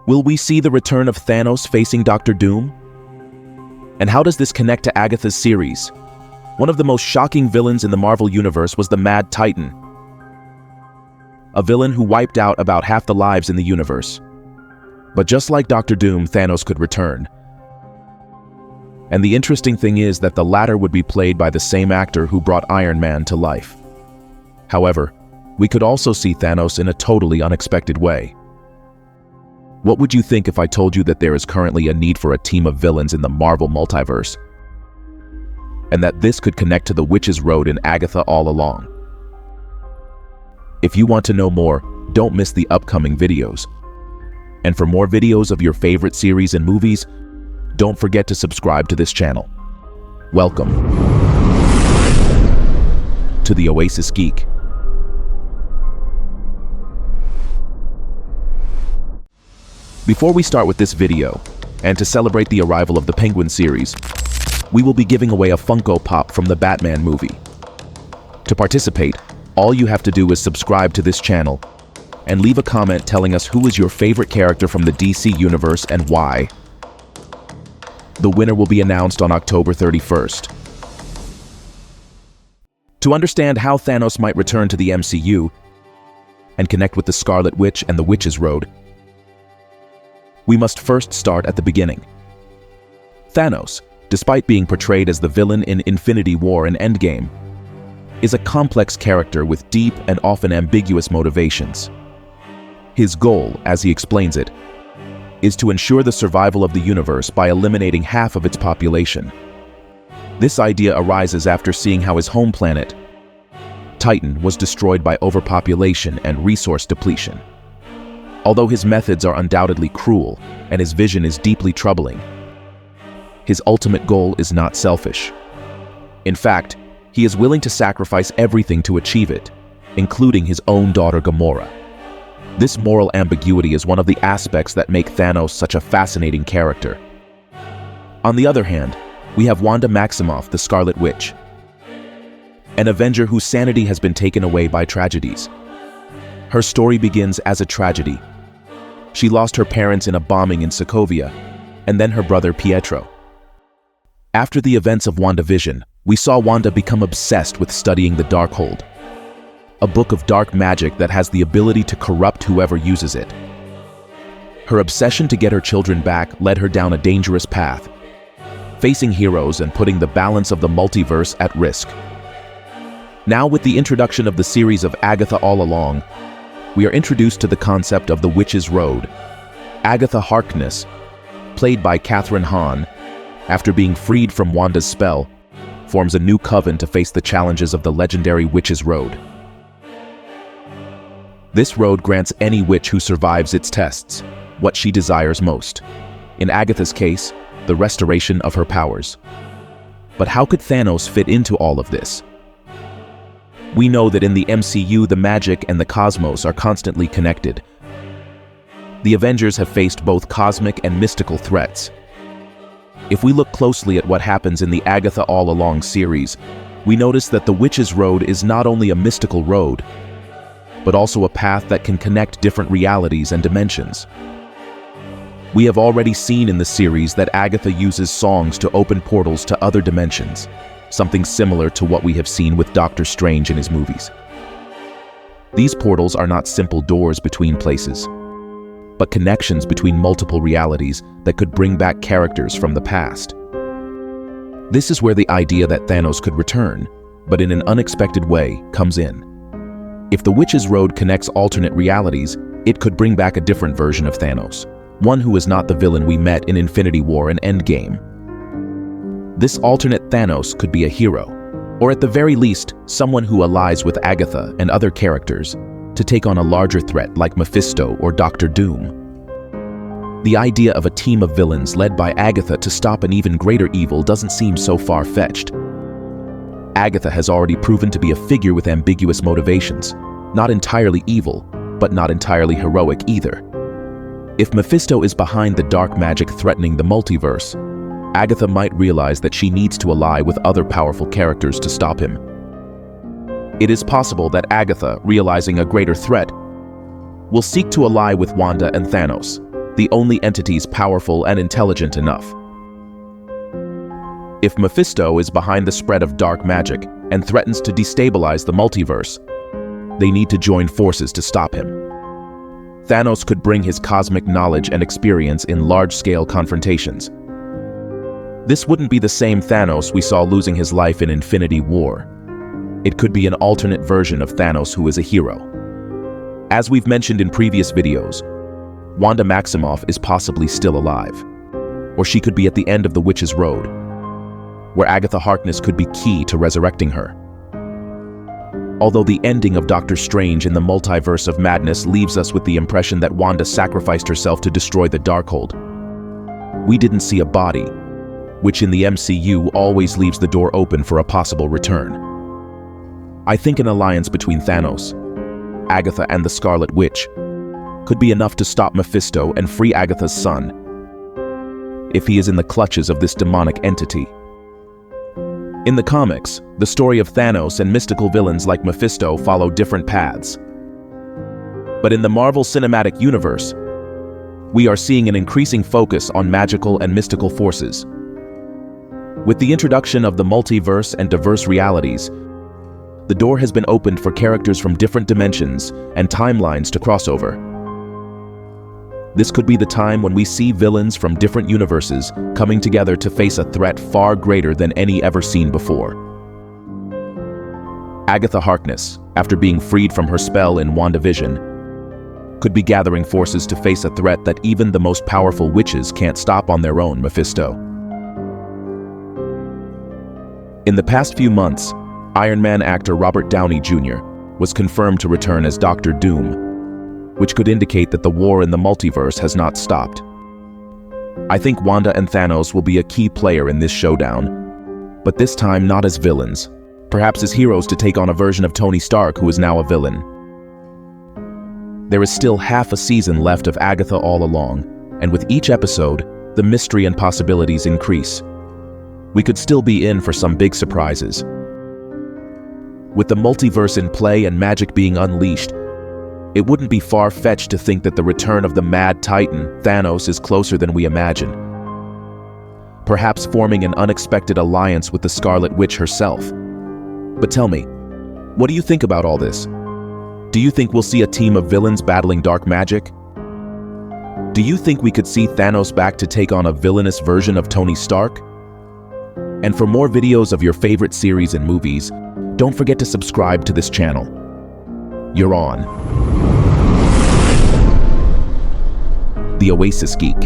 Will we see the return of Thanos facing Doctor Doom? And how does this connect to Agatha's series? One of the most shocking villains in the Marvel Universe was the Mad Titan, a villain who wiped out about half the lives in the universe. But just like Doctor Doom, Thanos could return. And the interesting thing is that the latter would be played by the same actor who brought Iron Man to life. However, we could also see Thanos in a totally unexpected way. What would you think if I told you that there is currently a need for a team of villains in the Marvel Multiverse, and that this could connect to the Witch's Road in Agatha All Along? If you want to know more, don't miss the upcoming videos. And for more videos of your favorite series and movies, don't forget to subscribe to this channel. Welcome to the Oasis Geek. Before we start with this video, and to celebrate the arrival of the Penguin series, we will be giving away a Funko Pop from the Batman movie. To participate, all you have to do is subscribe to this channel and leave a comment telling us who is your favorite character from the DC universe and why. The winner will be announced on October 31st. To understand how Thanos might return to the MCU and connect with the Scarlet Witch and the Witch's Road, we must first start at the beginning. Thanos, despite being portrayed as the villain in Infinity War and Endgame, is a complex character with deep and often ambiguous motivations. His goal, as he explains it, is to ensure the survival of the universe by eliminating half of its population. This idea arises after seeing how his home planet, Titan, was destroyed by overpopulation and resource depletion. Although his methods are undoubtedly cruel and his vision is deeply troubling, his ultimate goal is not selfish. In fact, he is willing to sacrifice everything to achieve it, including his own daughter Gamora. This moral ambiguity is one of the aspects that make Thanos such a fascinating character. On the other hand, we have Wanda Maximoff, the Scarlet Witch, an Avenger whose sanity has been taken away by tragedies. Her story begins as a tragedy. She lost her parents in a bombing in Sokovia, and then her brother Pietro. After the events of WandaVision, we saw Wanda become obsessed with studying the Darkhold, a book of dark magic that has the ability to corrupt whoever uses it. Her obsession to get her children back led her down a dangerous path, facing heroes and putting the balance of the multiverse at risk. Now, with the introduction of the series of Agatha All Along, we are introduced to the concept of the Witch's Road. Agatha Harkness, played by Kathryn Hahn, after being freed from Wanda's spell, forms a new coven to face the challenges of the legendary Witch's Road. This road grants any witch who survives its tests what she desires most. In Agatha's case, the restoration of her powers. But how could Thanos fit into all of this? We know that in the MCU, the magic and the cosmos are constantly connected. The Avengers have faced both cosmic and mystical threats. If we look closely at what happens in the Agatha All Along series, we notice that the Witch's Road is not only a mystical road, but also a path that can connect different realities and dimensions. We have already seen in the series that Agatha uses songs to open portals to other dimensions, something similar to what we have seen with Doctor Strange in his movies. These portals are not simple doors between places, but connections between multiple realities that could bring back characters from the past. This is where the idea that Thanos could return, but in an unexpected way, comes in. If the Witch's Road connects alternate realities, it could bring back a different version of Thanos, one who is not the villain we met in Infinity War and Endgame. This alternate Thanos could be a hero, or at the very least, someone who allies with Agatha and other characters to take on a larger threat like Mephisto or Doctor Doom. The idea of a team of villains led by Agatha to stop an even greater evil doesn't seem so far-fetched. Agatha has already proven to be a figure with ambiguous motivations, not entirely evil, but not entirely heroic either. If Mephisto is behind the dark magic threatening the multiverse, Agatha might realize that she needs to ally with other powerful characters to stop him. It is possible that Agatha, realizing a greater threat, will seek to ally with Wanda and Thanos, the only entities powerful and intelligent enough. If Mephisto is behind the spread of dark magic and threatens to destabilize the multiverse, they need to join forces to stop him. Thanos could bring his cosmic knowledge and experience in large-scale confrontations. This wouldn't be the same Thanos we saw losing his life in Infinity War. It could be an alternate version of Thanos who is a hero. As we've mentioned in previous videos, Wanda Maximoff is possibly still alive, or she could be at the end of the Witch's Road, where Agatha Harkness could be key to resurrecting her. Although the ending of Doctor Strange in the Multiverse of Madness leaves us with the impression that Wanda sacrificed herself to destroy the Darkhold, we didn't see a body, which in the MCU always leaves the door open for a possible return. I think an alliance between Thanos, Agatha, and the Scarlet Witch could be enough to stop Mephisto and free Agatha's son, if he is in the clutches of this demonic entity. In the comics, the story of Thanos and mystical villains like Mephisto follow different paths. But in the Marvel Cinematic Universe, we are seeing an increasing focus on magical and mystical forces. With the introduction of the multiverse and diverse realities, the door has been opened for characters from different dimensions and timelines to cross over. This could be the time when we see villains from different universes coming together to face a threat far greater than any ever seen before. Agatha Harkness, after being freed from her spell in WandaVision, could be gathering forces to face a threat that even the most powerful witches can't stop on their own, Mephisto. In the past few months, Iron Man actor Robert Downey Jr. was confirmed to return as Dr. Doom, which could indicate that the war in the multiverse has not stopped. I think Wanda and Thanos will be a key player in this showdown, but this time not as villains, perhaps as heroes to take on a version of Tony Stark who is now a villain. There is still half a season left of Agatha All Along, and with each episode, the mystery and possibilities increase. We could still be in for some big surprises. With the multiverse in play and magic being unleashed, it wouldn't be far-fetched to think that the return of the Mad Titan, Thanos, is closer than we imagine. Perhaps forming an unexpected alliance with the Scarlet Witch herself. But tell me, what do you think about all this? Do you think we'll see a team of villains battling dark magic? Do you think we could see Thanos back to take on a villainous version of Tony Stark? And for more videos of your favorite series and movies, don't forget to subscribe to this channel. You're on. The Oasis Geek.